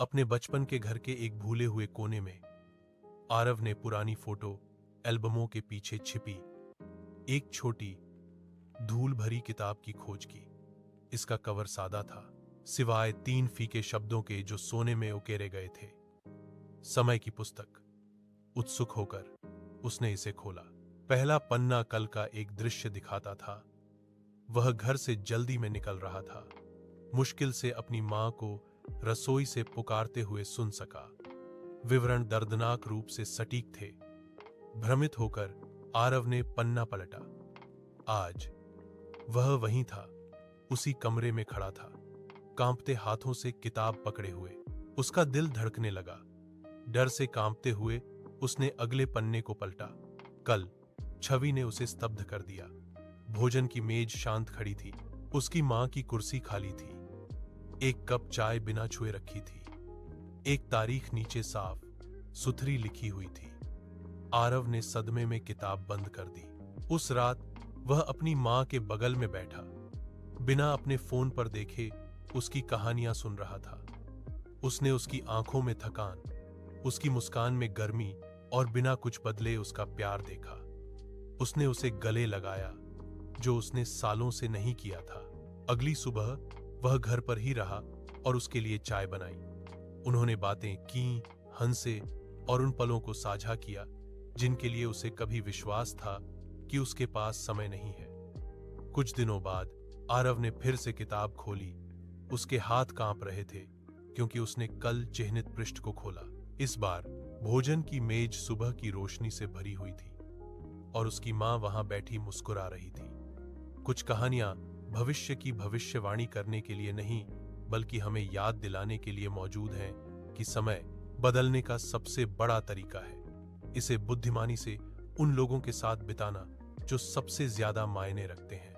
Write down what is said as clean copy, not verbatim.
अपने बचपन के घर के एक भूले हुए कोने में आरव ने पुरानी फोटो एल्बमों के पीछे छिपी एक छोटी धूल भरी किताब की खोज की। इसका कवर सादा था, सिवाय 3 फीके शब्दों के जो सोने में उकेरे गए थे। समय की पुस्तक। उत्सुक होकर उसने इसे खोला। पहला पन्ना कल का एक दृश्य दिखाता था। वह घर से जल्दी में निकल रहा था। मुश्किल से अपनी मां को रसोई से पुकारते हुए सुन सका। विवरण दर्दनाक रूप से सटीक थे। भ्रमित होकर आरव ने पन्ना पलटा। आज वह वहीं था, उसी कमरे में खड़ा था, कांपते हाथों से किताब पकड़े हुए। उसका दिल धड़कने लगा। डर से कांपते हुए उसने अगले पन्ने को पलटा। कल छवि ने उसे स्तब्ध कर दिया। भोजन की मेज शांत खड़ी थी। उसकी मां की कुर्सी खाली थी। एक कप चाय बिना छुए रखी थी। एक तारीख नीचे साफ सुथरी लिखी हुई थी। आरव ने सदमे में किताब बंद कर दी। उस रात वह अपनी मां के बगल में बैठा, बिना अपने फोन पर देखे उसकी कहानियां सुन रहा था। उसने उसकी आंखों में थकान, उसकी मुस्कान में गर्मी और बिना कुछ बदले उसका प्यार देखा। उसने उसे गले लगाया, जो उसने सालों से नहीं किया था। अगली सुबह वह घर पर ही रहा और उसके लिए चाय बनाई। उन्होंने बातें की, हंसे और उन पलों को साझा किया जिनके लिए उसे कभी विश्वास था कि उसके पास समय नहीं है। कुछ दिनों बाद आरव ने फिर से किताब खोली। उसके हाथ कांप रहे थे क्योंकि उसने कल चिह्नित पृष्ठ को खोला। इस बार भोजन की मेज सुबह की रोशनी से भरी हुई थी और उसकी मां वहां बैठी मुस्कुरा रही थी। कुछ कहानियां भविष्य की भविष्यवाणी करने के लिए नहीं, बल्कि हमें याद दिलाने के लिए मौजूद हैं कि समय बदलने का सबसे बड़ा तरीका है इसे बुद्धिमानी से उन लोगों के साथ बिताना जो सबसे ज्यादा मायने रखते हैं।